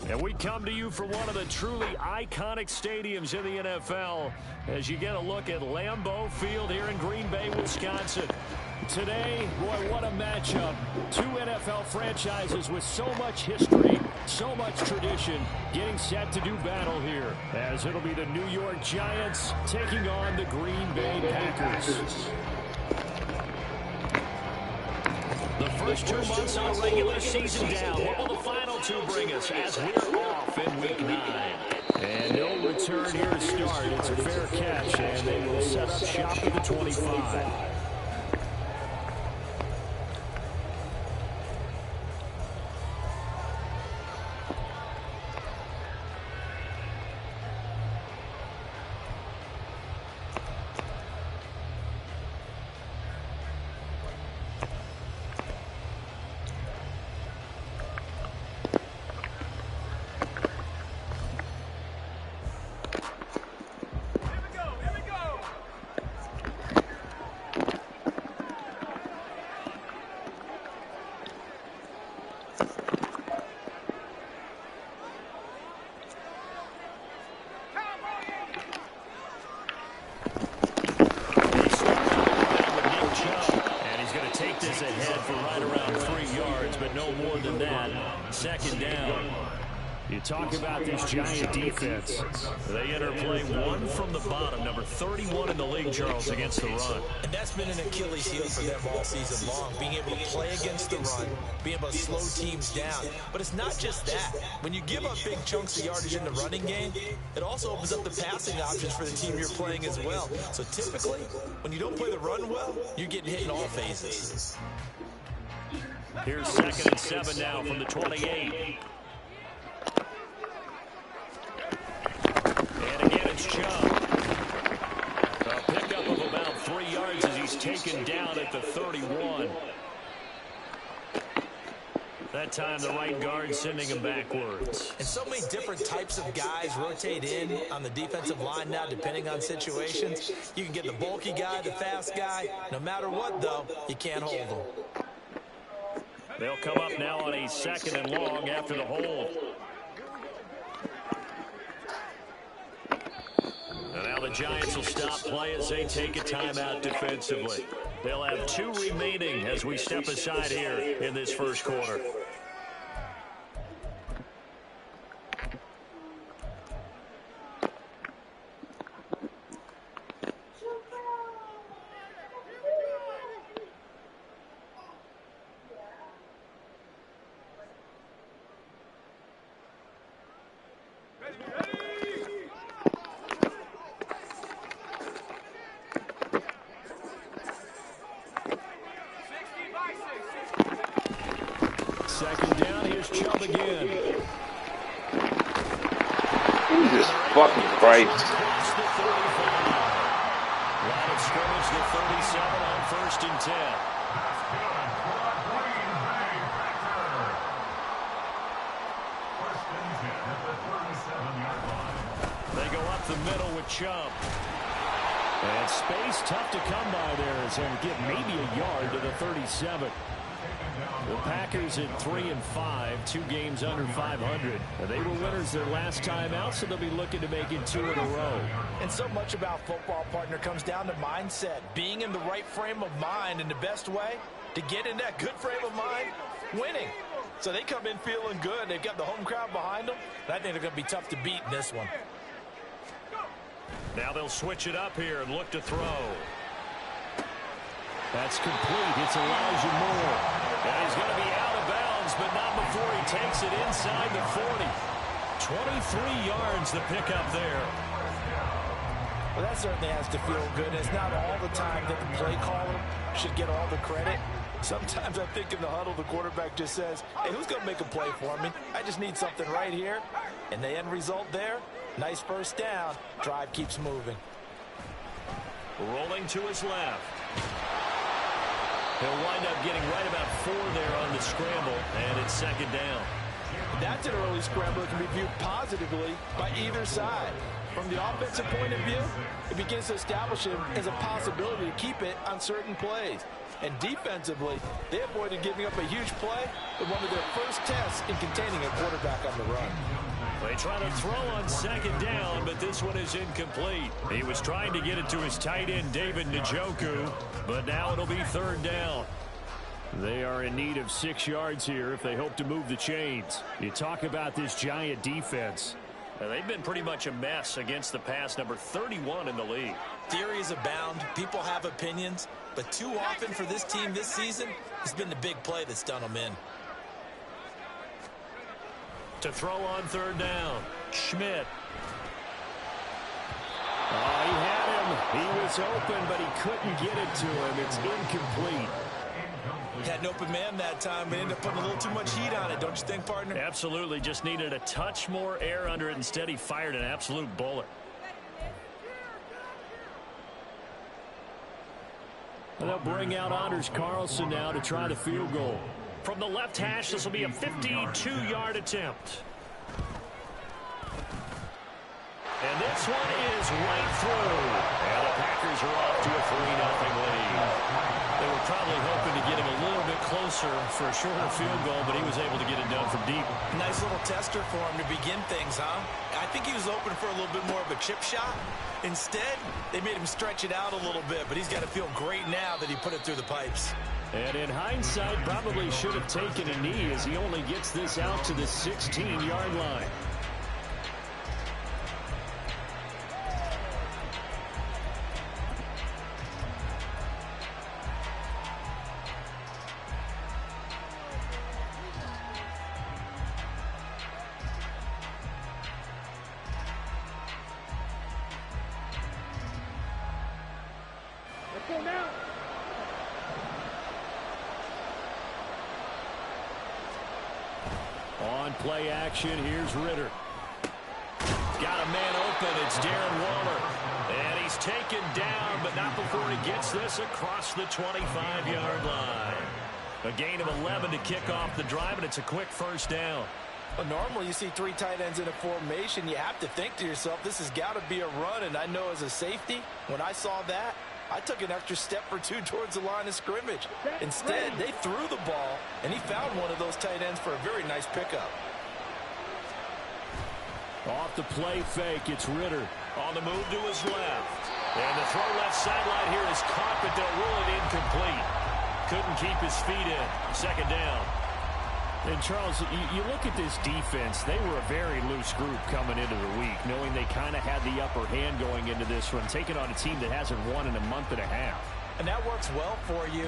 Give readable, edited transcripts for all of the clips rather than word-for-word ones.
And we come to you from one of the truly iconic stadiums in the NFL as you get a look at Lambeau Field here in Green Bay, Wisconsin. Today, boy, what a matchup. Two NFL franchises with so much history, so much tradition, getting set to do battle here, as it'll be the New York Giants taking on the Green Bay Packers. The first 2 months of the regular season down. What will the final 2 bring us as we're off in Week 9? And no return here to start. It's a fair catch, and they will set up shop at the 25. Second down. You talk about this Giant defense. They interplay one from the bottom, number 31 in the league, Charles, against the run. And that's been an Achilles heel for them all season long, being able to play against the run, being able to slow teams down. But it's not just that. When you give up big chunks of yardage in the running game, it also opens up the passing options for the team you're playing as well. So typically, when you don't play the run well, you're getting hit in all phases. Here's 2nd and 7 now from the 28. And again, it's Chubb. A pickup of about 3 yards as he's taken down at the 31. That time, the right guard sending him backwards. And so many different types of guys rotate in on the defensive line now, depending on situations. You can get the bulky guy, the fast guy. No matter what, though, you can't hold them. They'll come up now on a 2nd and long after the hold. And now the Giants will stop play as they take a timeout defensively. They'll have 2 remaining as we step aside here in this first quarter. Second down, here's Chubb again. Jesus fucking Christ. Line of scrimmage, the 37 on 1st and 10. They go up the middle with Chubb. And space tough to come by there as they get maybe a yard to the 37. The Packers at 3-5, 2 games under 500. They were winners their last time out, so they'll be looking to make it 2 in a row. And so much about football, partner, comes down to mindset. Being in the right frame of mind, and the best way to get in that good frame of mind, winning. So they come in feeling good. They've got the home crowd behind them. And I think they're going to be tough to beat in this one. Now they'll switch it up here and look to throw. That's complete. It's Elijah Moore. And he's going to be out of bounds, but not before he takes it inside the 40. 23 yards to pick up there. Well, that certainly has to feel good. It's not all the time that the play caller should get all the credit. Sometimes I think in the huddle, the quarterback just says, hey, who's going to make a play for me? I just need something right here. And the end result there, nice first down. Drive keeps moving. Rolling to his left. He'll wind up getting right about 4 there on the scramble, and it's second down. That's an early scramble that can be viewed positively by either side. From the offensive point of view, it begins to establish him as a possibility to keep it on certain plays. And defensively, they avoided giving up a huge play with one of their first tests in containing a quarterback on the run. They try to throw on second down, but this one is incomplete. He was trying to get it to his tight end, David Njoku, but now it'll be third down. They are in need of 6 yards here if they hope to move the chains. You talk about this Giant defense. They've been pretty much a mess against the pass, number 31 in the league. Theories abound. People have opinions. But too often for this team this season, it's been the big play that's done them in. To throw on third down, Schmidt. Oh, he had him. He was open, but he couldn't get it to him. It's incomplete. He had an open man that time, but ended up putting a little too much heat on it, don't you think, partner? Absolutely. Just needed a touch more air under it. Instead, he fired an absolute bullet. And they'll bring out Anders Carlson now to try the field goal. From the left hash, this will be a 52-yard attempt. And this one is right through. And the Packers are off to a 3-0 lead. They were probably hoping to get him a little bit closer for a shorter field goal, but he was able to get it done from deep. Nice little tester for him to begin things, huh? I think he was open for a little bit more of a chip shot. Instead, they made him stretch it out a little bit, but he's got to feel great now that he put it through the pipes. And in hindsight, probably should have taken a knee as he only gets this out to the 16-yard line. On play action, here's Ritter. Got a man open, it's Darren Waller. And he's taken down, but not before he gets this across the 25-yard line. A gain of 11 to kick off the drive, and it's a quick first down. Well, normally you see 3 tight ends in a formation, you have to think to yourself, this has got to be a run, and I know as a safety, when I saw that, I took an extra step or 2 towards the line of scrimmage. Instead, they threw the ball, and he found one of those tight ends for a very nice pickup. Off the play fake, it's Ritter. On the move to his left. And the throw left sideline here is caught, but they'll rule it incomplete. Couldn't keep his feet in. Second down. And, Charles, you look at this defense, they were a very loose group coming into the week, knowing they kind of had the upper hand going into this one, taking on a team that hasn't won in a month and a half. And that works well for you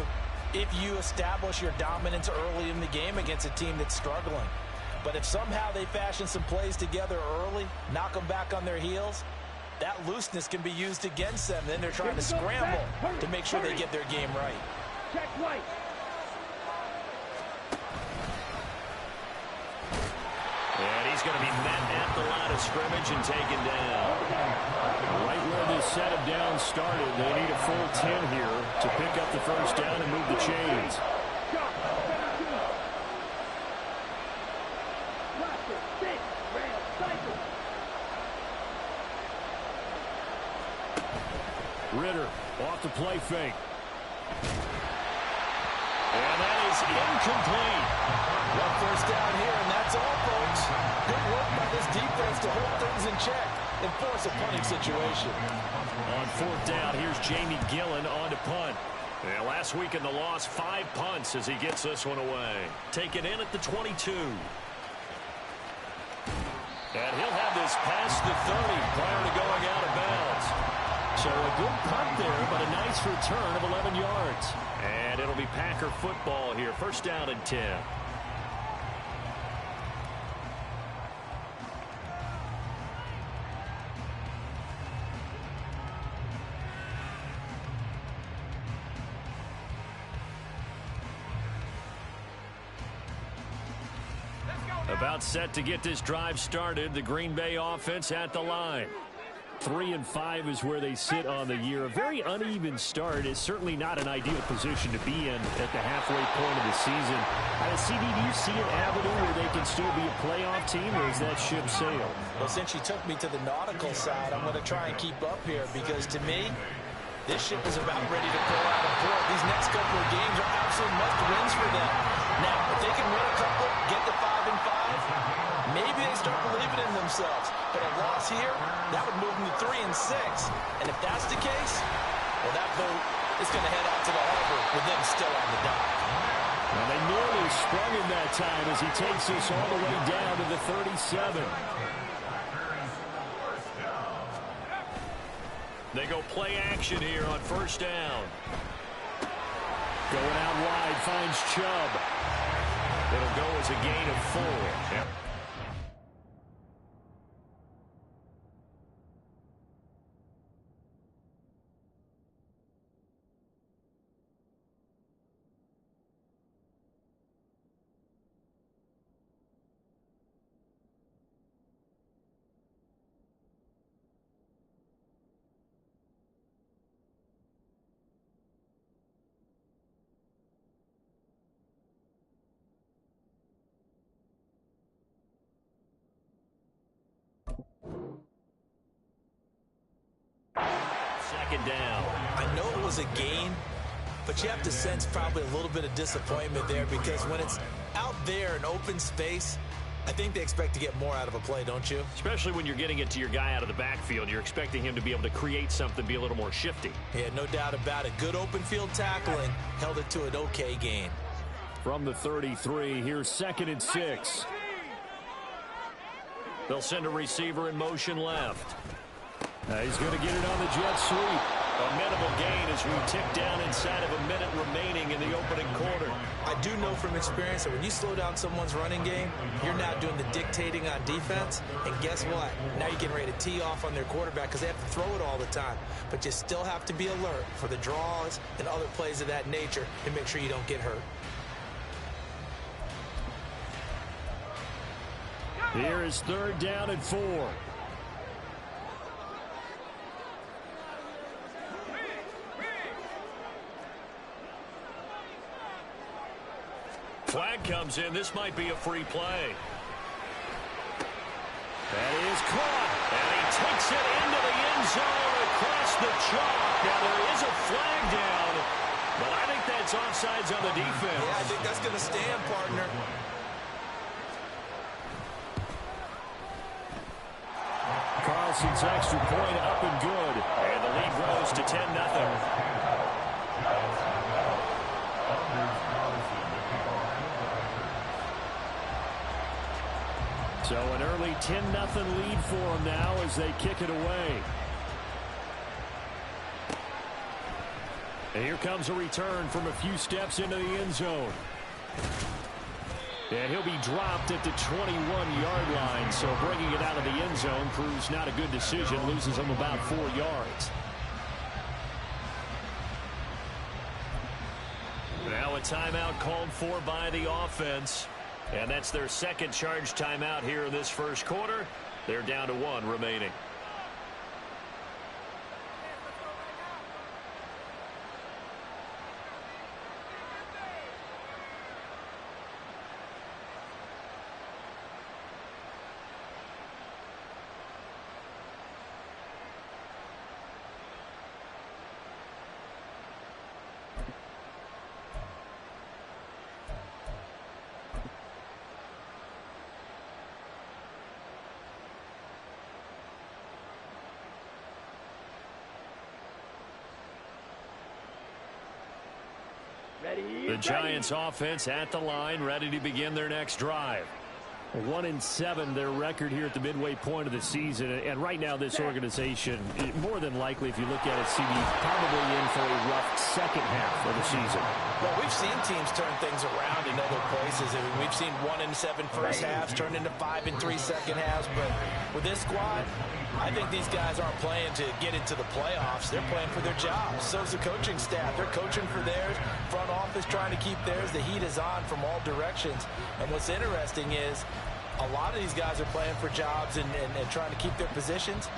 if you establish your dominance early in the game against a team that's struggling. But if somehow they fashion some plays together early, knock them back on their heels, that looseness can be used against them. Then they're trying to scramble to make sure they get their game right. Check right. And he's going to be met at the line of scrimmage and taken down. Right where this set of downs started, they need a full 10 here to pick up the first down and move the chains. Ritter off the play fake. And that is incomplete. One first down here, and that's all, folks. Good work by this defense to hold things in check and force a punting situation. On fourth down, here's Jamie Gillen on to punt. And last week in the loss, 5 punts as he gets this one away. Taken in at the 22. And he'll have this past the 30 prior to going out of bounds. So a good punt there, but a nice return of 11 yards. And it'll be Packer football here. First down and 10. About set to get this drive started. The Green Bay offense at the line. 3-5 is where they sit on the year. A very uneven start is certainly not an ideal position to be in at the halfway point of the season. CD, do you see an avenue where they can still be a playoff team, or is that ship sailed? Well, since you took me to the nautical side, I'm going to try and keep up here because to me, this ship is about ready to pull out of port. These next couple of games are absolute must-wins for them. Now, if they can win a couple, get to 5-5, maybe they start believing in themselves. But a loss here, that would move them to 3-6. And if that's the case, well, that boat is going to head out to the harbor with them still on the dock. Well, they nearly sprung him that time as he takes us all the way down to the 37. They go play action here on first down. Going out wide, finds Chubb. It'll go as a gain of 4. Yep. Second down. I know it was a gain, but you have to sense probably a little bit of disappointment there because when it's out there in open space, I think they expect to get more out of a play, don't you? Especially when you're getting it to your guy out of the backfield. You're expecting him to be able to create something, be a little more shifty. Yeah, no doubt about it. Good open field tackling. Held it to an okay gain. From the 33, here's 2nd and 6. They'll send a receiver in motion left. He's going to get it on the jet sweep. A minimal gain as we tick down inside of a minute remaining in the opening quarter. I do know from experience that when you slow down someone's running game, you're now doing the dictating on defense. And guess what? Now you're getting ready to tee off on their quarterback because they have to throw it all the time. But you still have to be alert for the draws and other plays of that nature and make sure you don't get hurt. Here is 3rd down and 4. Flag comes in. This might be a free play. That is caught. And he takes it into the end zone across the chalk. Now there is a flag down, but I think that's offsides on the defense. Yeah, I think that's going to stand, partner. Carlson's extra point up and good. And the lead grows to 10-0. So an early 10-0 lead for them now as they kick it away. And here comes a return from a few steps into the end zone. And he'll be dropped at the 21-yard line. So bringing it out of the end zone proves not a good decision. Loses him about 4 yards. Now a timeout called for by the offense. And that's their second charge timeout here in this first quarter. They're down to 1 remaining. The Giants offense at the line, ready to begin their next drive. 1-7 their record here at the midway point of the season, and right now this organization, more than likely, if you look at it, CD, probably in for a rough second half of the season. Well, we've seen teams turn things around in other places. I mean, we've seen 1-7 first halves turn into 5-3 second halves, but with this squad, I think these guys aren't playing to get into the playoffs. They're playing for their jobs. So's the coaching staff. They're coaching for theirs. Front office trying to keep theirs. The heat is on from all directions. And what's interesting is a lot of these guys are playing for jobs and trying to keep their positions.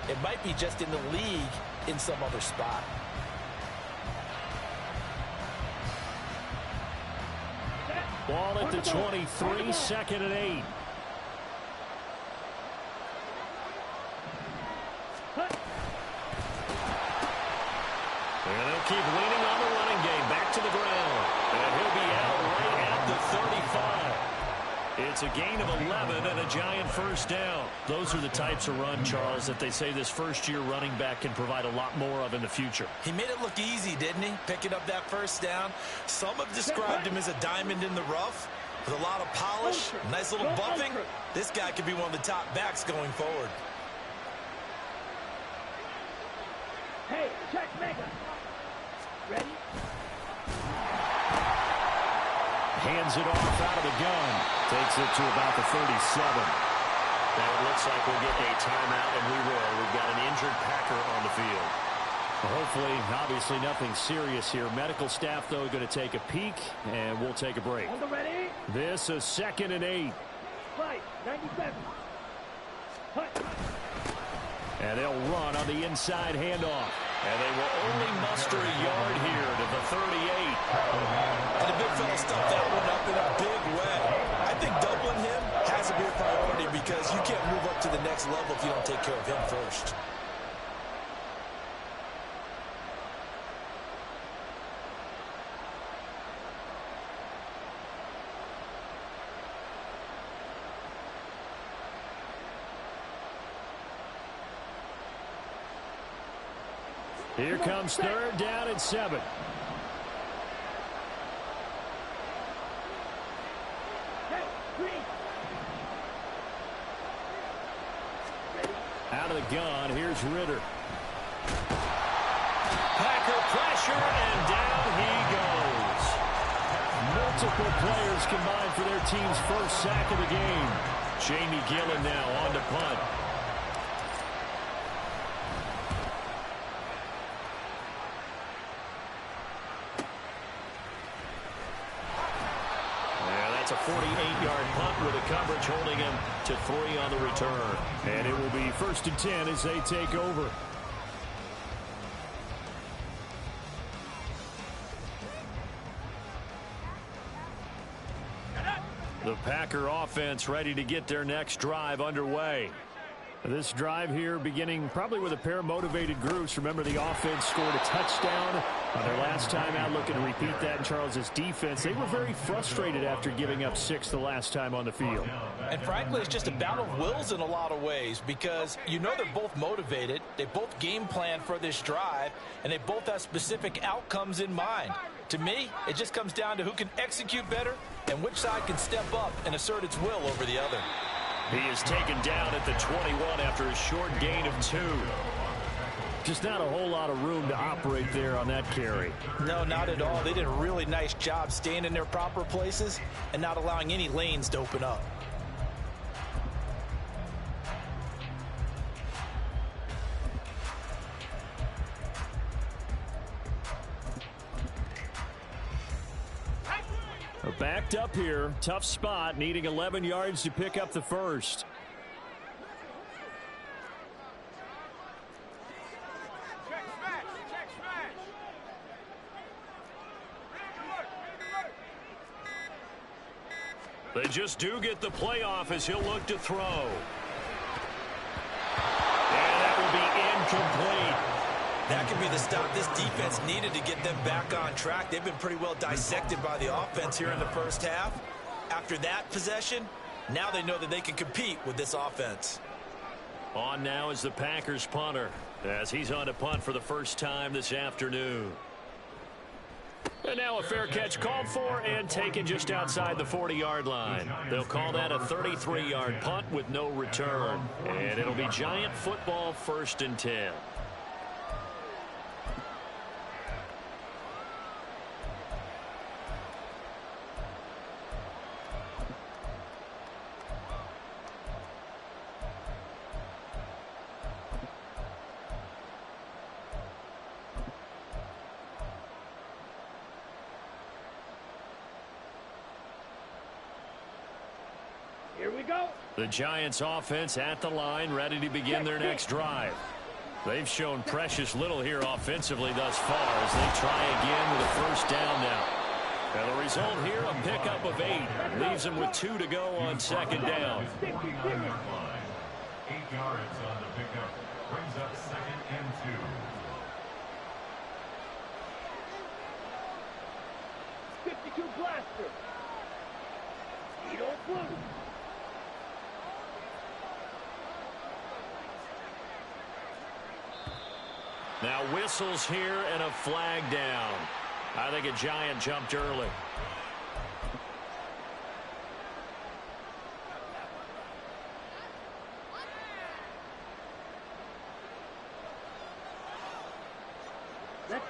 It might be just in the league in some other spot. Ball at the 23, 2nd and 8. And they'll keep leaning on the running game. Back to the ground. And he'll be out right at the 35. It's a gain of 11 and a giant first down. Those are the types of run, Charles, that they say this first-year running back can provide a lot more of in the future. He made it look easy, didn't he? Picking up that first down. Some have described him as a diamond in the rough with a lot of polish, nice little buffing. This guy could be one of the top backs going forward. Hey, check Mega. Ready? Hands it off out of the gun. Takes it to about the 37. Now it looks like we'll get a timeout, and we will. We've got an injured Packer on the field. Well, hopefully, obviously nothing serious here. Medical staff, though, going to take a peek, and we'll take a break. On the ready? This is 2nd and 8. Fight, 97. Hut. And they'll run on the inside handoff. And they will only muster a yard here to the 38. And the big fella stuffed that one up in a big way. I think doubling him has to be a priority because you can't move up to the next level if you don't take care of him first. Here comes 3rd down and 7. Out of the gun, here's Ritter. Packer pressure, and down he goes. Multiple players combined for their team's first sack of the game. Jamie Gillen now on to punt. A 48-yard punt with a coverage holding him to 3 on the return. And it will be 1st and 10 as they take over. The Packer offense ready to get their next drive underway. This drive here beginning probably with a pair of motivated groups. Remember, the offense scored a touchdown on their last time out. Looking to repeat that in Charles's defense. They were very frustrated after giving up 6 the last time on the field. And frankly, it's just a battle of wills in a lot of ways because you know they're both motivated. They both game plan for this drive, and they both have specific outcomes in mind. To me, it just comes down to who can execute better and which side can step up and assert its will over the other. He is taken down at the 21 after a short gain of 2. Just not a whole lot of room to operate there on that carry. No, not at all. They did a really nice job staying in their proper places and not allowing any lanes to open up. Backed up here, tough spot, needing 11 yards to pick up the first. They just do get the playoff as he'll look to throw. And that will be incomplete. That could be the stop this defense needed to get them back on track. They've been pretty well dissected by the offense here in the first half. After that possession, now they know that they can compete with this offense. On now is the Packers punter as he's on to punt for the first time this afternoon. And now a fair catch called for and taken just outside the 40-yard line. They'll call that a 33-yard punt with no return. And it'll be Giant football, 1st and 10. Here we go. The Giants offense at the line, ready to begin their next drive. They've shown precious little here offensively thus far as they try again with a 1st down now. And the result here, a pickup of 8. Leaves them with 2 to go on 2nd down. 8 yards on the pickup. Brings up 2nd and 2. Blaster. Speed on blue. Now whistles here and a flag down. I think a Giant jumped early.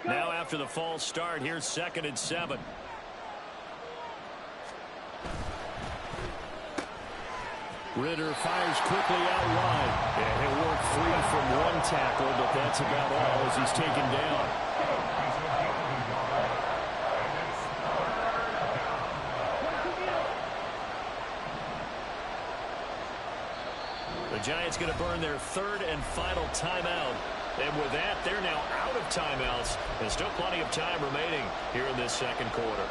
Now after the false start, here's 2nd and 7. Ridder fires quickly out wide. And he'll work free from 1 tackle, but that's about all as he's taken down. The Giants going to burn their 3rd and final timeout. And with that, they're now out of timeouts. There's still plenty of time remaining here in this 2nd quarter.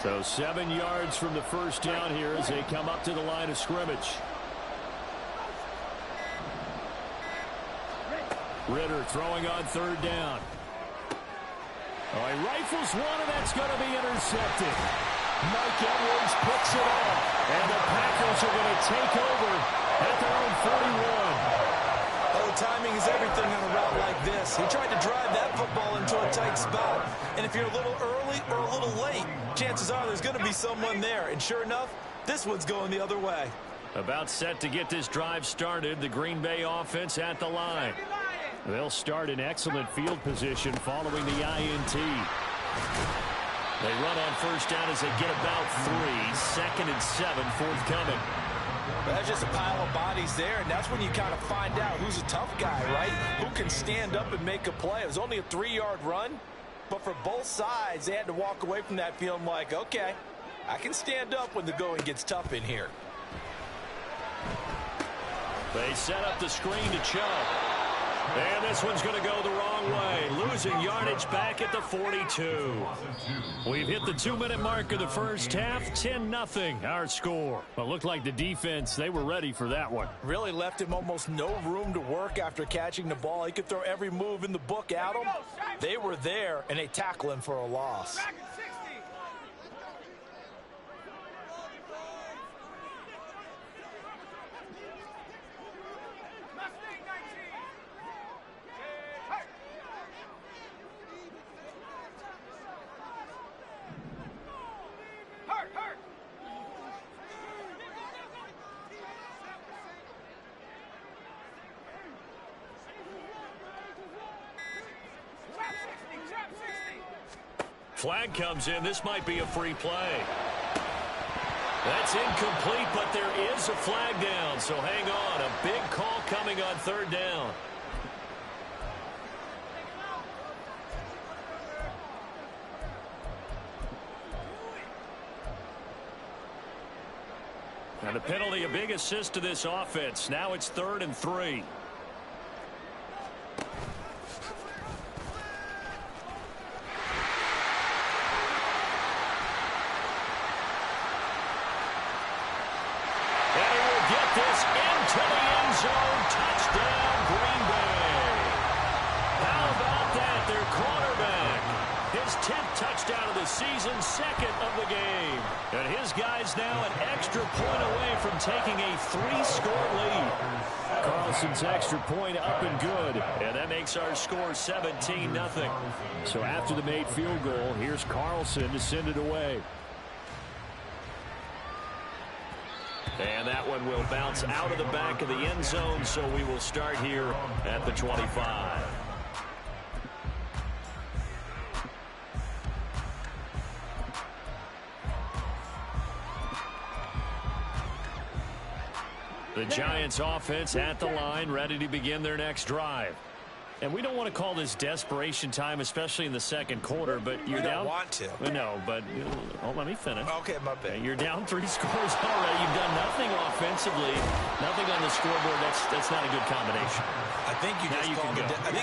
So 7 yards from the 1st down here as they come up to the line of scrimmage. Ridder throwing on 3rd down. Oh, he rifles one, and that's going to be intercepted. Mike Edwards picks it up, and the Packers are going to take over at their own 41. Oh, timing is everything on a route like this. He tried to drive that football into a tight spot. And if you're a little early or a little late, chances are there's going to be someone there. And sure enough, this one's going the other way. About set to get this drive started, the Green Bay offense at the line. They'll start in excellent field position following the INT. They run on 1st down as they get about 3. 2nd and 7 forthcoming. That's just a pile of bodies there, and that's when you kind of find out who's a tough guy, right? Who can stand up and make a play. It was only a 3-yard run, but for both sides, they had to walk away from that feeling like, okay, I can stand up when the going gets tough in here. They set up the screen to Chubb. And this one's going to go the wrong way. Losing yardage back at the 42. We've hit the 2-minute mark of the 1st half. 10-0 our score. But looked like the defense, they were ready for that one. Really left him almost no room to work after catching the ball. He could throw every move in the book at him. They were there, and they tackle him for a loss. Flag comes in. This might be a free play. That's incomplete, but there is a flag down. So hang on. A big call coming on 3rd down. And the penalty, a big assist to this offense. Now it's 3rd and 3. Touchdown, Green Bay. How about that? Their quarterback. His 10th touchdown of the season, second of the game. And his guys now an extra point away from taking a 3-score lead. Carlson's extra point up and good. And that makes our score 17-0. So after the made field goal, here's Carlson to send it away. And that one will bounce out of the back of the end zone, so we will start here at the 25. The Giants offense at the line, ready to begin their next drive. And we don't want to call this desperation time, especially in the second quarter, but you're down. You don't want to. No, but let me finish. Okay, my bad. You're down 3 scores already. You've done nothing offensively, nothing on the scoreboard. That's not a good combination. I think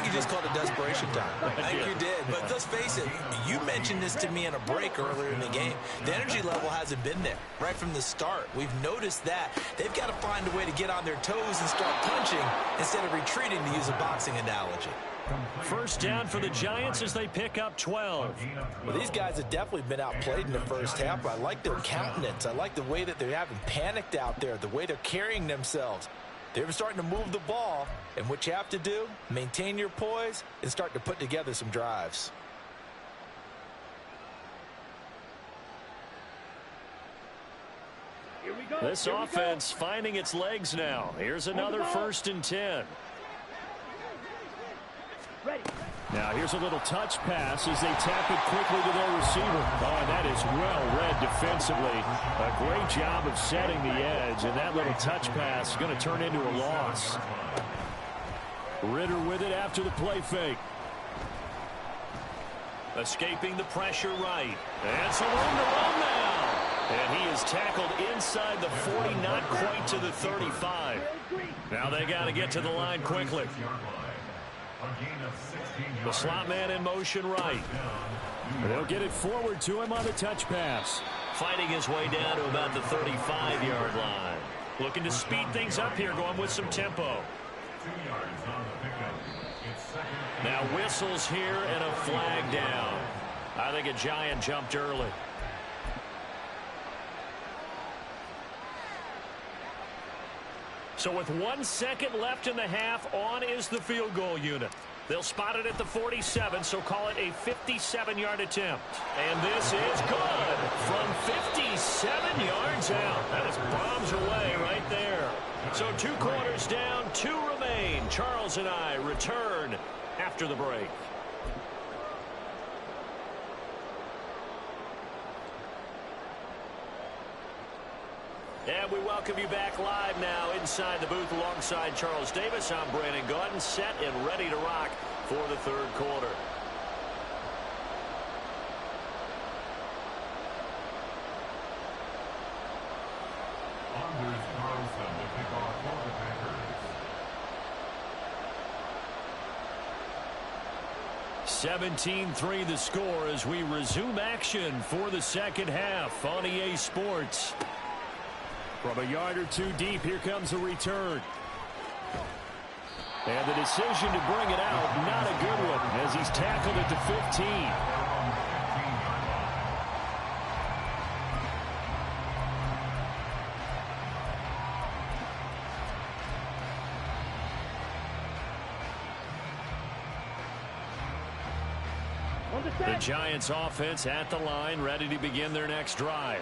you just called it desperation time. I think you did. But let's face it, you mentioned this to me in a break earlier in the game. The energy level hasn't been there right from the start. We've noticed that. They've got to find a way to get on their toes and start punching instead of retreating, to use a boxing analogy. First down for the Giants as they pick up 12. Well, these guys have definitely been outplayed in the first half. I like their countenance. I like the way that they haven't panicked out there, the way they're carrying themselves. They're starting to move the ball, and what you have to do, maintain your poise and start to put together some drives. Here we go. This offense finding its legs now. Here's another 1st and 10. Ready. Now here's a little touch pass as they tap it quickly to their receiver. Oh, and that is well read defensively. A great job of setting the edge, and that little touch pass is going to turn into a loss. Ritter with it after the play fake. Escaping the pressure right. And some room to run now. And he is tackled inside the 40, not quite to the 35. Now they got to get to the line quickly. The slot man in motion right. They'll get it forward to him on the touch pass. Fighting his way down to about the 35-yard line. Looking to speed things up here, going with some tempo. Now whistles here and a flag down. I think a Giant jumped early. So with 1 second left in the half, on is the field goal unit. They'll spot it at the 47, so call it a 57-yard attempt. And this is good from 57 yards out. That is bombs away right there. So 2 quarters down, 2 remain. Charles and I return after the break. And we welcome you back live now inside the booth alongside Charles Davis. I'm Brandon Gaudin, set and ready to rock for the third quarter. Anders Carlson will kick off for the Packers. 17-3 the score as we resume action for the second half on EA Sports. From a yard or 2 deep, here comes a return. And the decision to bring it out, not a good one, as he's tackled at the 15. The Giants offense at the line, ready to begin their next drive.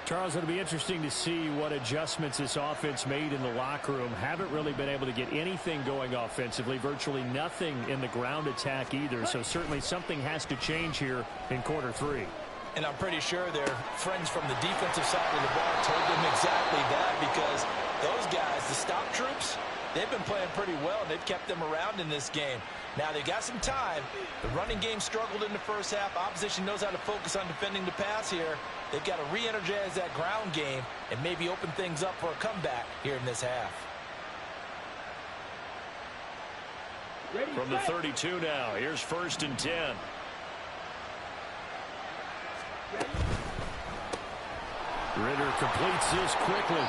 Charles, it'll be interesting to see what adjustments this offense made in the locker room. Haven't really been able to get anything going offensively, virtually nothing in the ground attack either. So certainly something has to change here in quarter 3. And I'm pretty sure their friends from the defensive side of the ball told them exactly that, because those guys, the stop troops, they've been playing pretty well, and they've kept them around in this game. Now, they got some time. The running game struggled in the first half. Opposition knows how to focus on defending the pass here. They've got to re-energize that ground game and maybe open things up for a comeback here in this half. From the 32 now, here's 1st and 10. Ritter completes this quickly.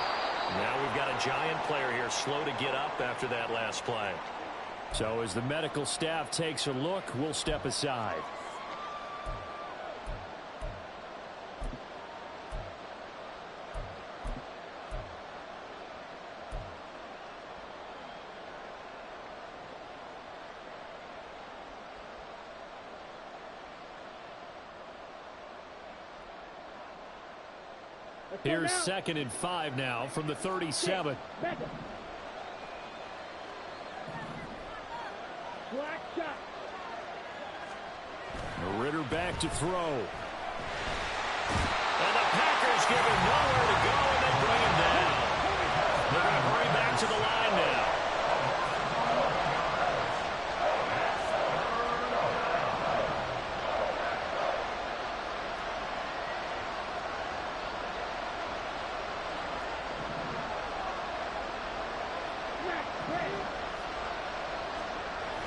Now we've got a giant player here slow to get up after that last play. So as the medical staff takes a look, we'll step aside. Here's 2nd and 5 now from the 37. Ritter back to throw. And the Packers give him nowhere to go, and they bring him down. They're going to hurry back to the line now.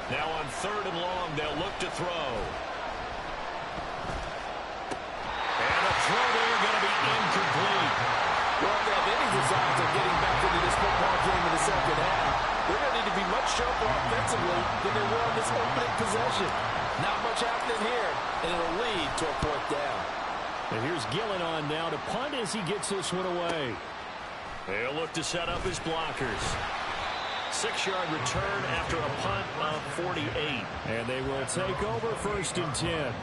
Now on 3rd and long, they'll look to throw. And a throw there going to be incomplete. Well, if they have any designs of getting back into this football game in the second half, they're going to need to be much sharper offensively than they were on this opening possession. Not much happening here, and it'll lead to a 4th down. And here's Gillen on now to punt as he gets this one away. They'll look to set up his blockers. 6-yard return after a punt of 48. And they will take over 1st and 10.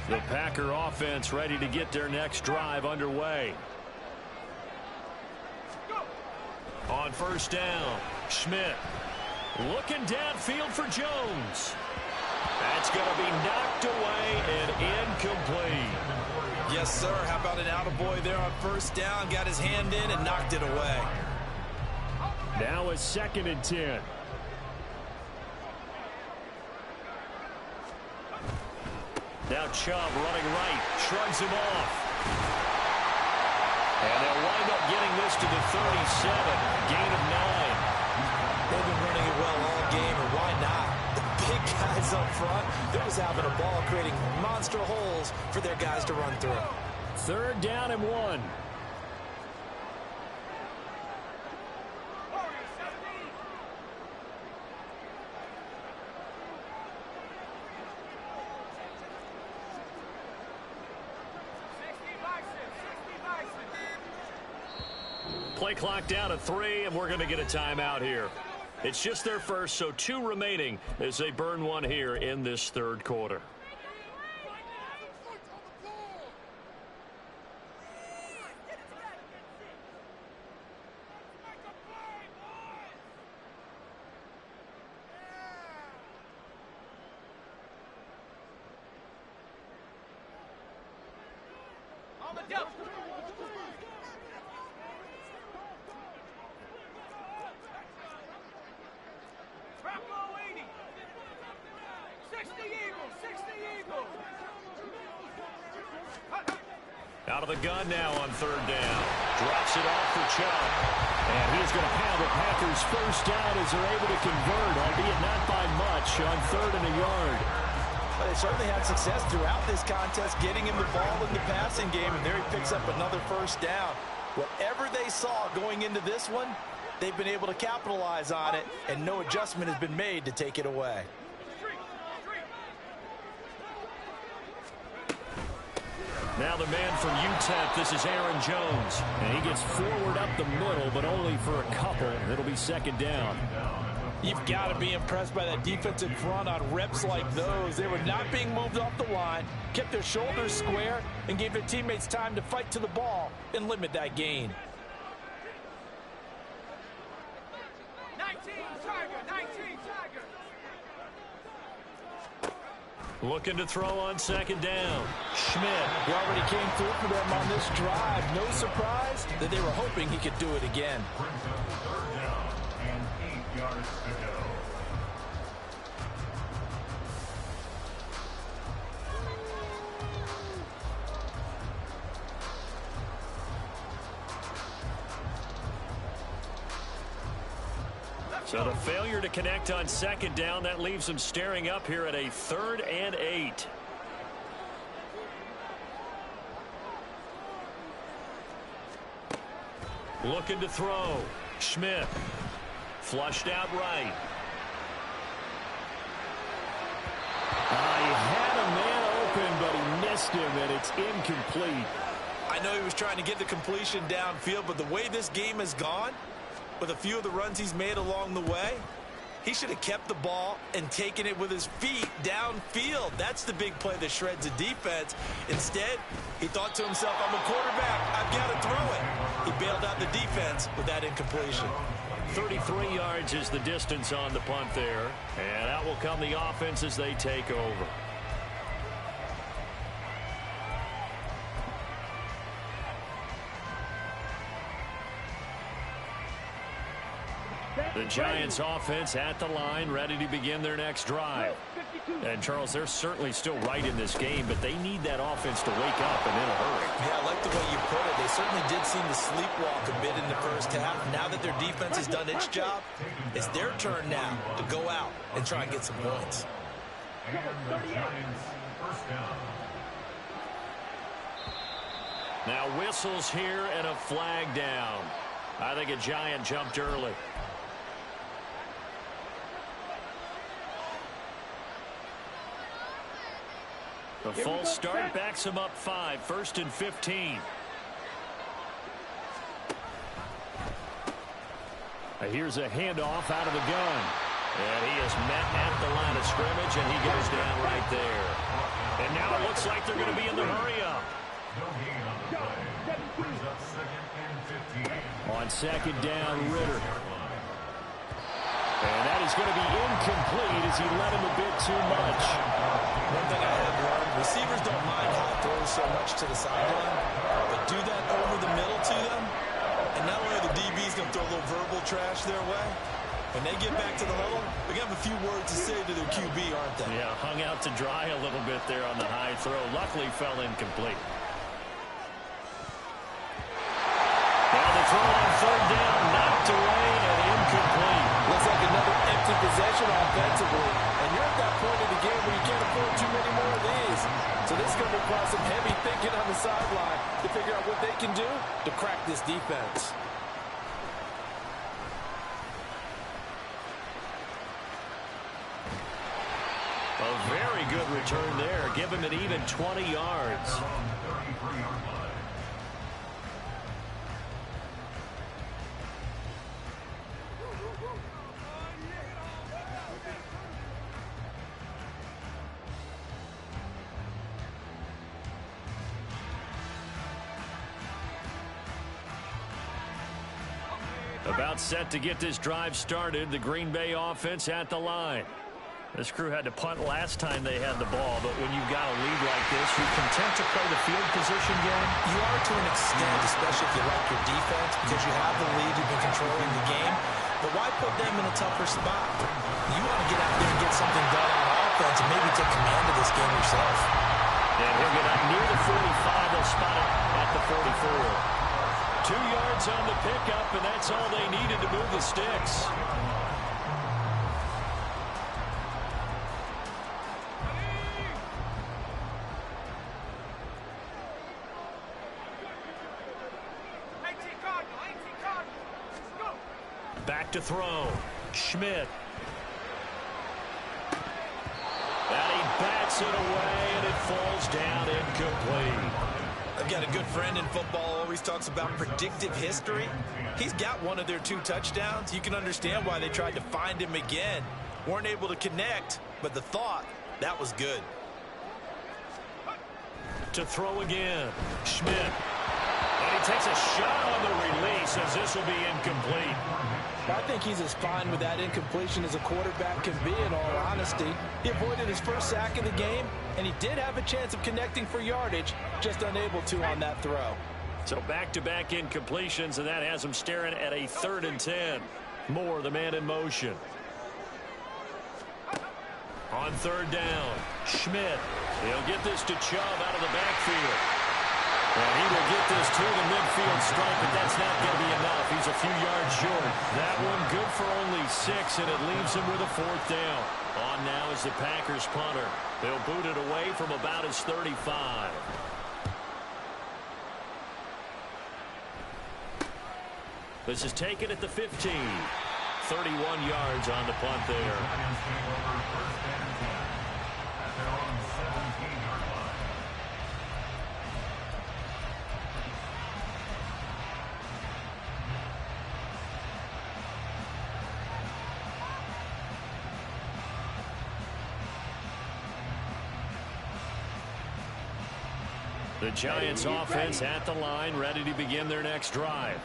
The Packer offense ready to get their next drive underway. On 1st down, Schmidt looking downfield for Jones. That's going to be knocked away and incomplete. Yes, sir. How about an attaboy there on 1st down? Got his hand in and knocked it away. Now it's 2nd and 10. Now Chubb running right, shrugs him off. And they'll wind up getting this to the 37, gain of 9. They've been running it well all game, and why not? The big guys up front, they're just having a ball creating monster holes for their guys to run through. 3rd down and 1. Play clock down at 3, and we're going to get a timeout here. It's just their first, so 2 remaining as they burn one here in this 3rd quarter. On the double. Out of the gun now on 3rd down. Drops it off for Chubb. And he's going to have the Packers 1st down as they're able to convert, albeit not by much, on 3rd and a yard. Well, they certainly had success throughout this contest, getting him the ball in the passing game, and there he picks up another 1st down. Whatever they saw going into this one, they've been able to capitalize on it, and no adjustment has been made to take it away. Now the man from UTEP, this is Aaron Jones. And he gets forward up the middle, but only for a couple. It'll be 2nd down. You've got to be impressed by that defensive front on reps like those. They were not being moved off the line, kept their shoulders square, and gave their teammates time to fight to the ball and limit that gain. 19 Tiger, 19 Tiger. Looking to throw on 2nd down. Schmidt. He already came through for them on this drive. No surprise that they were hoping he could do it again. Brings up 3rd down and 8 yards to go. So the failure to connect on second down, that leaves them staring up here at a 3rd and 8. Looking to throw. Schmidt. Flushed out right. He had a man open, but he missed him, and it's incomplete. I know he was trying to get the completion downfield, but the way this game has gone, with a few of the runs he's made along the way, he should have kept the ball and taken it with his feet downfield. That's the big play that shreds a defense. Instead, he thought to himself, I'm a quarterback, I've got to throw it. He bailed out the defense with that incompletion. 33 yards is the distance on the punt there, and out will come the offense as they take over. The Giants offense at the line, ready to begin their next drive. And, Charles, they're certainly still right in this game, but they need that offense to wake up and in a hurry. Yeah, I like the way you put it. They certainly did seem to sleepwalk a bit in the first half. Now that their defense has done its job, it's their turn now to go out and try and get some points. And the Giants, first down. Now whistles here and a flag down. I think a Giant jumped early. The false start backs him up 5, 1st and 15. Here's a handoff out of the gun. And he is met at the line of scrimmage, and he goes down right there. And now it looks like they're going to be in the hurry-up. No gain on the play. Brings up 2nd and 15. On second down, Ritter. And that is going to be incomplete as he led him a bit too much. One thing I have learned, receivers don't mind how it throws so much to the sideline, but do that over the middle to them, and not only are the DBs going to throw a little verbal trash their way, when they get back to the huddle, they're going to have a few words to say to their QB, aren't they? Yeah, hung out to dry a little bit there on the high throw. Luckily fell incomplete. Now the throw on 3rd down, knocked away and incomplete. Looks like another empty possession offensively. And you're at that point in the game where you can't afford too many more of these. So this is going to require some heavy thinking on the sideline to figure out what they can do to crack this defense. A very good return there. Give him an even 20 yards. About set to get this drive started. The Green Bay offense at the line. This crew had to punt last time they had the ball, but when you've got a lead like this, you're content to play the field position game? You are to an extent, especially if you like your defense, because you have the lead, you've been controlling the game. But why put them in a tougher spot? You want to get out there and get something done on offense and maybe take command of this game yourself. And he'll get up near the 45. They'll spot it at the 44. 2 yards on the pickup, and that's all they needed to move the sticks. Back to throw. Schmidt. And he bats it away, and it falls down incomplete. I've got a good friend in football, always talks about predictive history. He's got one of their 2 touchdowns. You can understand why they tried to find him again. Weren't able to connect, but the thought, that was good. To throw again. Schmidt. And he takes a shot on the release as this will be incomplete. I think he's as fine with that incompletion as a quarterback can be, in all honesty. He avoided his first sack of the game, and he did have a chance of connecting for yardage, just unable to on that throw. So back-to-back incompletions, and that has him staring at a 3rd and 10. Moore, the man in motion. On 3rd down, Schmidt. He'll get this to Chubb out of the backfield. And he will get this to the midfield stripe, but that's not going to be enough. He's a few yards short. That one good for only 6, and it leaves him with a 4th down. On now is the Packers punter. They'll boot it away from about his 35. This is taken at the 15. 31 yards on the punt there. The Giants offense at the line, ready to begin their next drive.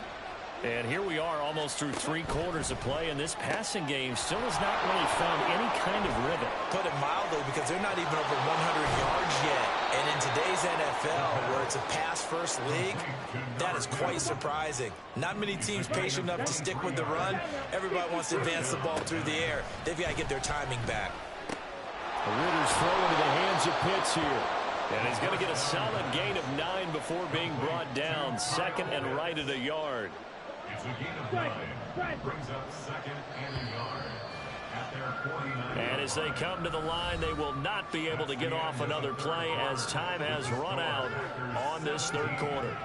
And here we are almost through 3 quarters of play, and this passing game still has not really found any kind of rhythm. Put it mildly, because they're not even over 100 yards yet. And in today's NFL, where it's a pass-first league, that is quite surprising. Not many teams patient enough to stick with the run. Everybody wants to advance the ball through the air. They've got to get their timing back. The Ritter's throw into the hands of Pitts here. And he's going to get a solid gain of 9 before being brought down. 2nd and right at a yard. It's a gain of 9. Brings up 2nd and a yard at their 49. And as they come to the line, they will not be able to get off another play as time has run out on this 3rd quarter.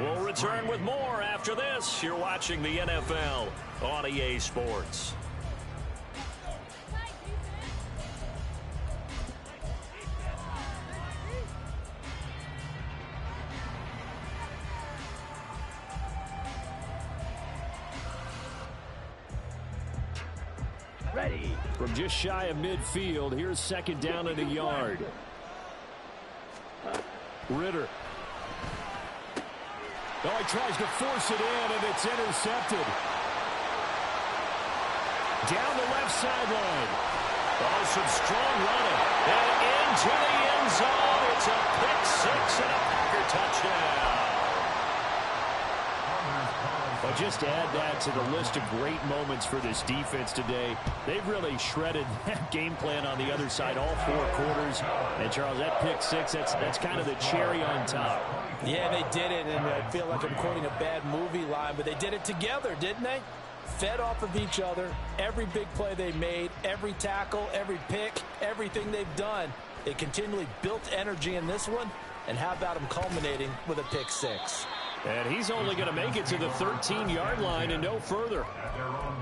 We'll return with more after this. You're watching the NFL on EA Sports. Ready. From just shy of midfield, here's 2nd down and a yard. Ritter. Oh, he tries to force it in, and it's intercepted. Down the left sideline. Oh, some strong running. And into the end zone. It's a pick 6 and a Packer touchdown. Well, just add that to the list of great moments for this defense today. They've really shredded that game plan on the other side all 4 quarters. And, Charles, that pick 6, that's kind of the cherry on top. Yeah, they did it, and I feel like I'm quoting a bad movie line, but they did it together, didn't they? Fed off of each other, every big play they made, every tackle, every pick, everything they've done. They continually built energy in this one, and how about them culminating with a pick 6? And he's only going to make it to the 13-yard line and no further.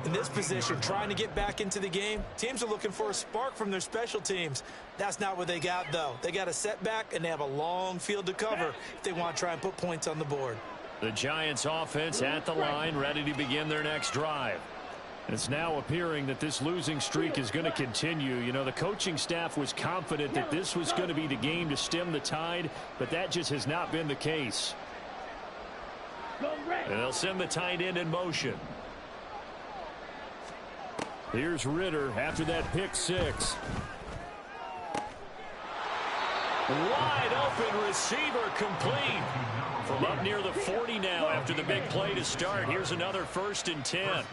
In this position, trying to get back into the game, teams are looking for a spark from their special teams. That's not what they got, though. They got a setback, and they have a long field to cover if they want to try and put points on the board. The Giants offense at the line, ready to begin their next drive. It's now appearing that this losing streak is going to continue. You know, the coaching staff was confident that this was going to be the game to stem the tide, but that just has not been the case. And they'll send the tight end in motion. Here's Ritter after that pick 6. Wide open receiver complete. From up near the 40 now after the big play to start. Here's another 1st and 10.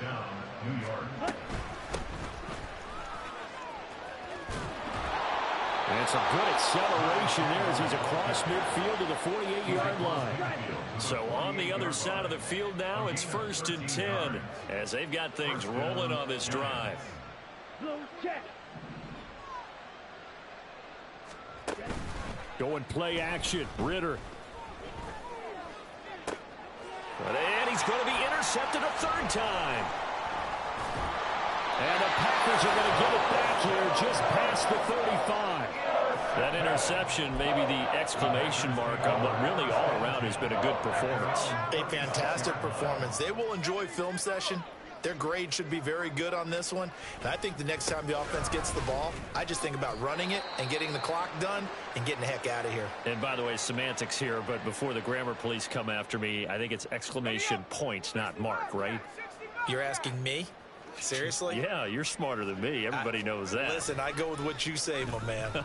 And it's a good acceleration there as he's across midfield to the 48-yard line. So on the other side of the field now, it's 1st and 10 as they've got things rolling on this drive. Going play action. Ritter. And he's going to be intercepted a 3rd time. And the Packers are going to get it back here just past the 35. That interception may be the exclamation mark on what really all around has been a good performance. A fantastic performance. They will enjoy film session. Their grade should be very good on this one. And I think the next time the offense gets the ball, I just think about running it and getting the clock done and getting the heck out of here. And by the way, semantics here, but before the grammar police come after me, I think it's exclamation point, not mark, right? You're asking me? Seriously? Yeah, you're smarter than me. Everybody knows that. Listen, I go with what you say, my man. A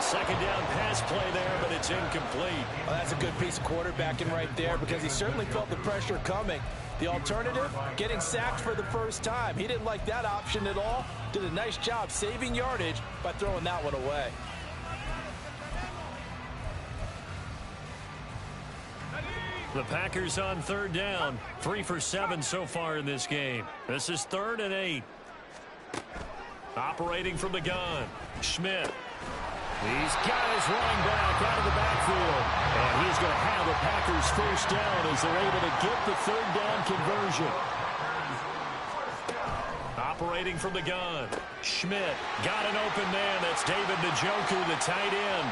2nd down pass play there, but it's incomplete. Well, that's a good piece of quarterbacking right there because he certainly felt the pressure coming. The alternative, getting sacked for the 1st time. He didn't like that option at all. Did a nice job saving yardage by throwing that one away. The Packers on third down. 3 for 7 so far in this game. This is 3rd and 8. Operating from the gun, Schmidt. He's got his running back out of the backfield. And he's going to have the Packers first down as they're able to get the 3rd down conversion. Operating from the gun, Schmidt got an open man. That's David Njoku, the tight end.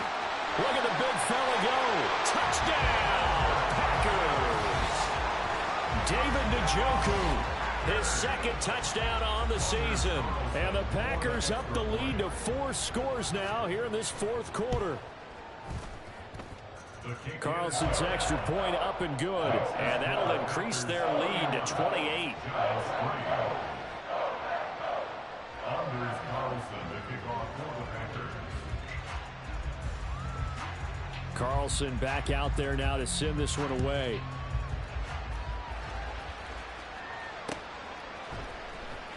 Look at the big fella go. Touchdown, Packers. David Njoku. His 2nd touchdown on the season. And the Packers up the lead to 4 scores now here in this 4th quarter. Carlson's extra point up and good. And that'll increase their lead to 28. Carlson back out there now to send this one away.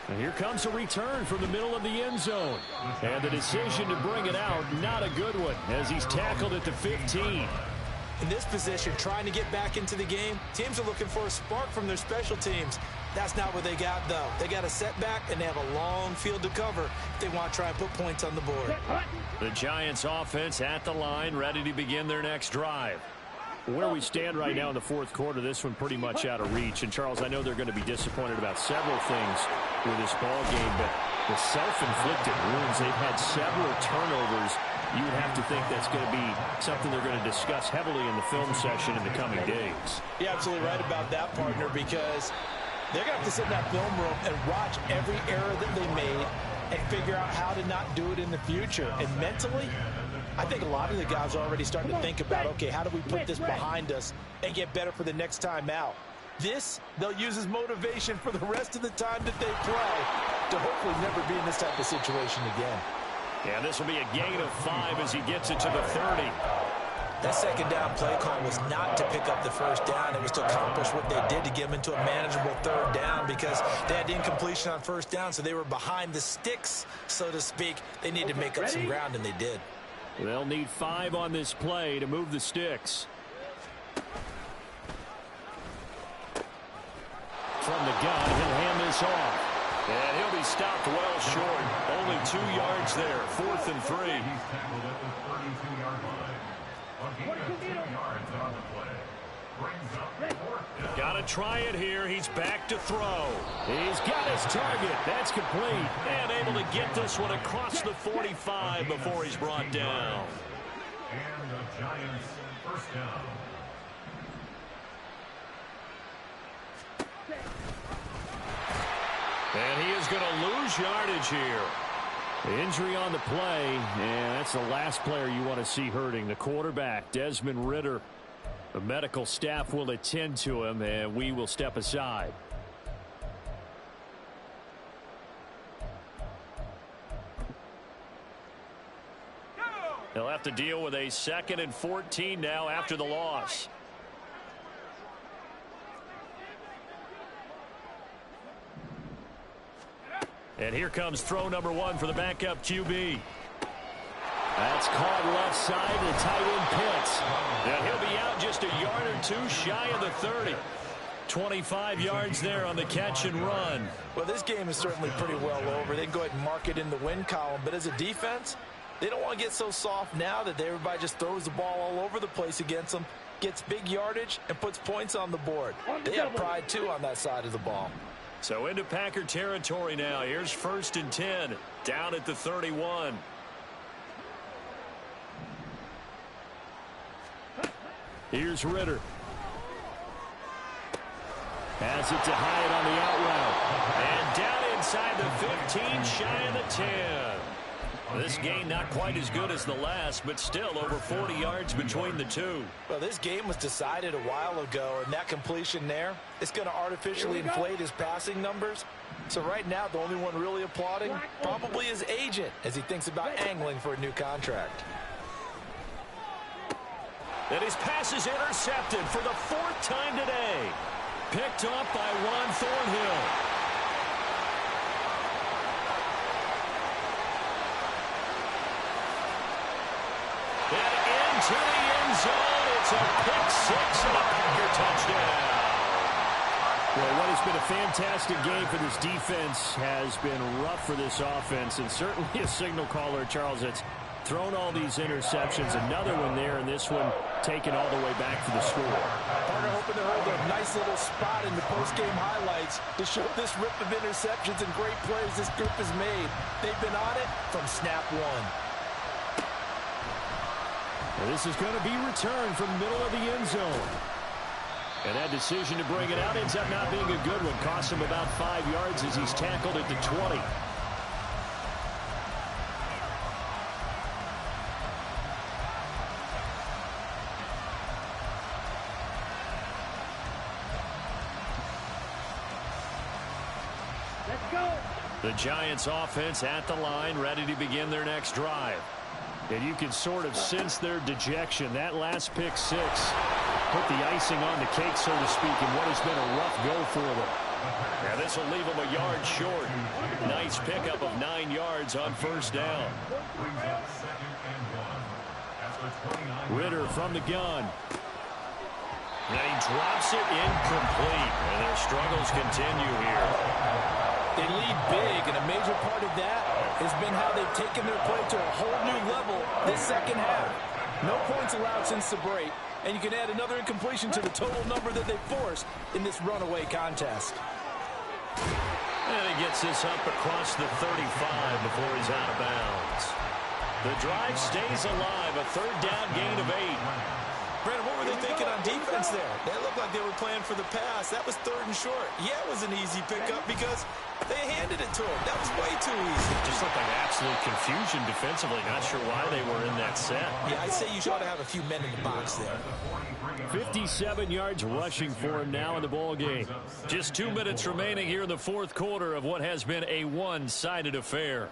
And here comes a return from the middle of the end zone. And the decision to bring it out, not a good one, as he's tackled at the 15. In this position, trying to get back into the game, teams are looking for a spark from their special teams. That's not what they got, though. They got a setback, and they have a long field to cover if they want to try and put points on the board. The Giants offense at the line, ready to begin their next drive. Where we stand right now in the 4th quarter, this one pretty much out of reach. And, Charles, I know they're going to be disappointed about several things with this ball game, but the self-inflicted wounds, they've had several turnovers. You would have to think that's going to be something they're going to discuss heavily in the film session in the coming days. You're absolutely right about that, partner, because they're going to have to sit in that film room and watch every error that they made and figure out how to not do it in the future. And mentally, I think a lot of the guys are already starting to think about, okay, how do we put this behind us and get better for the next time out? This, they'll use as motivation for the rest of the time that they play to hopefully never be in this type of situation again. Yeah, this will be a gain of 5 as he gets it to the 30. That 2nd down play call was not to pick up the 1st down. It was to accomplish what they did to get them into a manageable 3rd down because they had incompletion on 1st down, so they were behind the sticks, so to speak. They needed to make up some ground, and they did. They'll need 5 on this play to move the sticks. From the gun, he'll hand this off. And he'll be stopped well short. Only 2 yards there. 4th and 3. He's tackled at the 32-yard line. A gain of 2 yards on the play. Brings up 4th down. Got to try it here. He's back to throw. He's got his target. That's complete. And able to get this one across the 45 before he's brought down. And the Giants' 1st down. And he is going to lose yardage here. The injury on the play, and that's the last player you want to see hurting. The quarterback, Desmond Ridder. The medical staff will attend to him, and we will step aside. They'll have to deal with a 2nd and 14 now after the loss. And here comes throw number 1 for the backup QB. That's caught left side, the tight end Pitts. And he'll be out just a yard or 2 shy of the 30. 25 yards there on the catch and run. Well, this game is certainly pretty well over. They can go ahead and mark it in the win column. But as a defense, they don't want to get so soft now that everybody just throws the ball all over the place against them, gets big yardage, and puts points on the board. They have pride, too, on that side of the ball. So into Packer territory now. Here's 1st and 10, down at the 31. Here's Ridder. Has it to Hyatt on the out route. And down inside the 15, shy of the 10. This game not quite as good as the last, but still over 40 yards between the two. Well, this game was decided a while ago, and that completion there is going to artificially inflate his passing numbers. So right now, the only one really applauding probably his agent as he thinks about angling for a new contract. And his pass is intercepted for the 4th time today. Picked up by Juan Thornhill. And into the end zone. It's a pick 6 and a Packer touchdown. has been a fantastic game for this defense. Has been rough for this offense. And certainly a signal caller, Charles, that's thrown all these interceptions. Another one there, and this one taken all the way back for the score. Partner hoping to hold a nice little spot in the post-game highlights to show this rip of interceptions and great plays this group has made. They've been on it from snap one. Well, this is going to be returned from the middle of the end zone. And that decision to bring it out ends up not being a good one. Costs him about 5 yards as he's tackled at the 20. Let's go. The Giants offense at the line, ready to begin their next drive. And you can sort of sense their dejection. That last pick six put the icing on the cake, so to speak, in what has been a rough go for them. Yeah, this will leave them a yard short. Nice pickup of 9 yards on first down. Ritter from the gun. And he drops it incomplete. And their struggles continue here. They lead big, and a major part of that has been how they've taken their play to a whole new level this second half. No points allowed since the break, and you can add another incompletion to the total number that they forced in this runaway contest. And he gets this up across the 35 before he's out of bounds. The drive stays alive, a third down gain of 8. Brandon, what were they thinking on defense there? They looked like they were playing for the pass. That was 3rd and short. Yeah, it was an easy pickup because they handed it to him. That was way too easy. Just looked like absolute confusion defensively. Not sure why they were in that set. Yeah, I'd say you ought to have a few men in the box there. 57 yards rushing for him now in the ball game. Just 2 minutes remaining here in the fourth quarter of what has been a one-sided affair.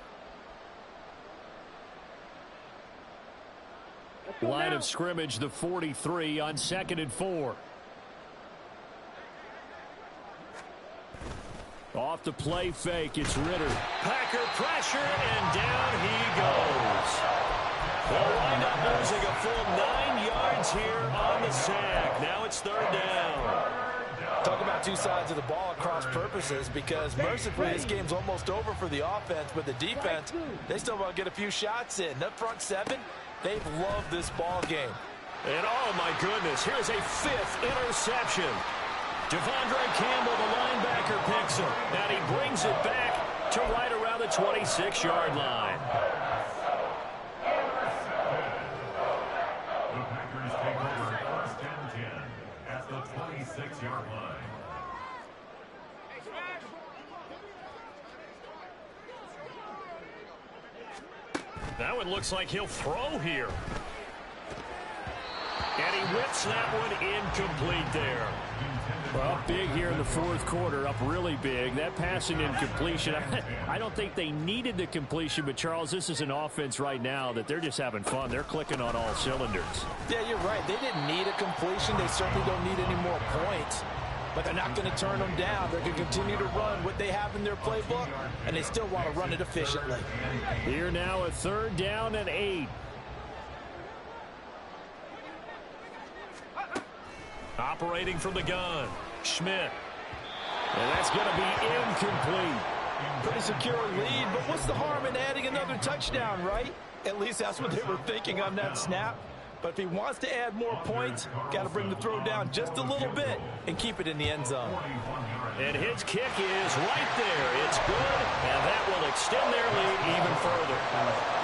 Line of scrimmage, the 43 on 2nd and 4. Off the play fake, it's Ritter. Packer pressure, and down he goes. They'll wind up losing a full 9 yards here on the sack. Now it's 3rd down. Talk about two sides of the ball at cross purposes, because mercifully this game's almost over for the offense, but the defense, they still want to get a few shots in. Up front 7, they've loved this ball game. And oh my goodness, here's a 5th interception. Devondre Campbell, the linebacker, picks him. And he brings it back to right around the 26-yard line. The Packers take over 1st and 10 at the 26-yard line. That one looks like he'll throw here. And he whips that one incomplete there. Well, big here in the fourth quarter, up really big. That passing incompletion, I don't think they needed the completion, but Charles, this is an offense right now that they're just having fun. They're clicking on all cylinders. Yeah, you're right. They didn't need a completion. They certainly don't need any more points. But they're not going to turn them down. They're going to continue to run what they have in their playbook, and they still want to run it efficiently. Here now a 3rd down and 8. Operating from the gun, Schmidt. And that's going to be incomplete. Pretty secure lead, but what's the harm in adding another touchdown, right? At least that's what they were thinking on that snap. But if he wants to add more points, got to bring the throw down just a little bit and keep it in the end zone. And his kick is right there. It's good, and that will extend their lead even further.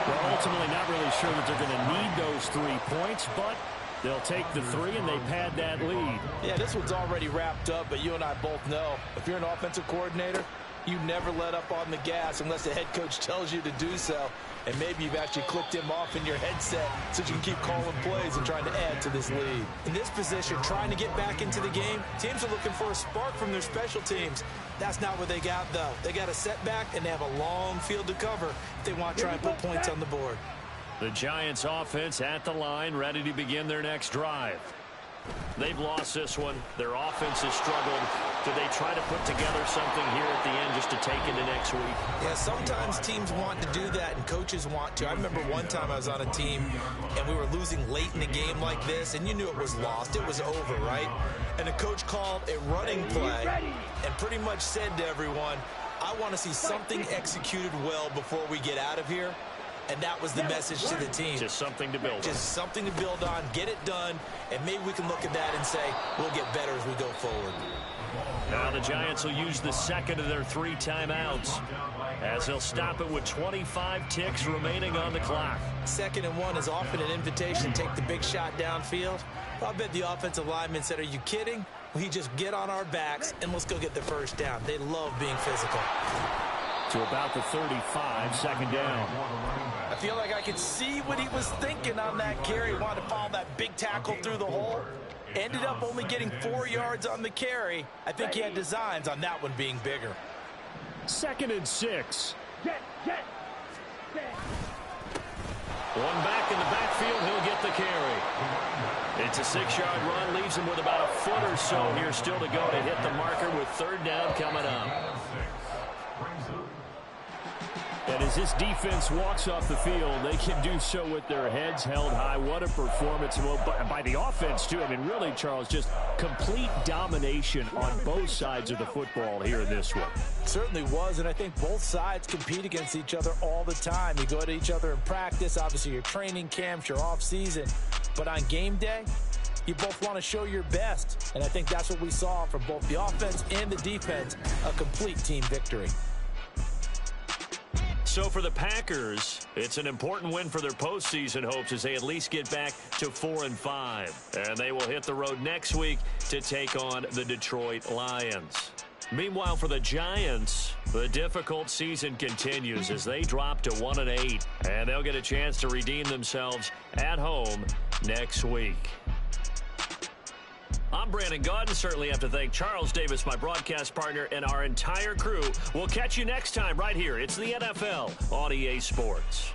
Well, ultimately not really sure that they're going to need those 3 points, but they'll take the 3 and they pad that lead. Yeah, this one's already wrapped up, but you and I both know if you're an offensive coordinator, you never let up on the gas unless the head coach tells you to do so. And maybe you've actually clicked him off in your headset so you can keep calling plays and trying to add to this lead. In this position, trying to get back into the game, teams are looking for a spark from their special teams. That's not what they got, though. They got a setback, and they have a long field to cover if they want to try and put points on the board. The Giants offense at the line, ready to begin their next drive. They've lost this one. Their offense has struggled. Do they try to put together something here at the end just to take into next week? Yeah, sometimes teams want to do that and coaches want to. I remember one time I was on a team and we were losing late in the game like this, and you knew it was lost. It was over, right? And the coach called a running play and pretty much said to everyone, I want to see something executed well before we get out of here. And that was the message to the team. Just something to build on. Just something to build on, get it done, and maybe we can look at that and say, we'll get better as we go forward. Now the Giants will use the second of their 3 timeouts as they'll stop it with 25 ticks remaining on the clock. 2nd and 1 is often an invitation to take the big shot downfield. I bet the offensive lineman said, are you kidding? We just get on our backs and let's go get the first down. They love being physical. To about the 35, 2nd down. I feel like I could see what he was thinking on that carry. He wanted to follow that big tackle through the hole. Ended up only getting 4 yards on the carry. I think he had designs on that one being bigger. 2nd and 6. One back in the backfield, he'll get the carry. It's a 6-yard run, leaves him with about a foot or so here still to go to hit the marker with 3rd down coming up. And as this defense walks off the field, they can do so with their heads held high. What a performance by the offense, too. I mean, really, Charles, just complete domination on both sides of the football here in this one. Certainly was, and I think both sides compete against each other all the time. You go to each other in practice, obviously your training camps, your off-season. But on game day, you both want to show your best. And I think that's what we saw from both the offense and the defense, a complete team victory. So for the Packers, it's an important win for their postseason hopes as they at least get back to 4-5. And they will hit the road next week to take on the Detroit Lions. Meanwhile, for the Giants, the difficult season continues as they drop to 1-8. And they'll get a chance to redeem themselves at home next week. I'm Brandon Gaudin. Certainly have to thank Charles Davis, my broadcast partner, and our entire crew. We'll catch you next time right here. It's the NFL on EA Sports.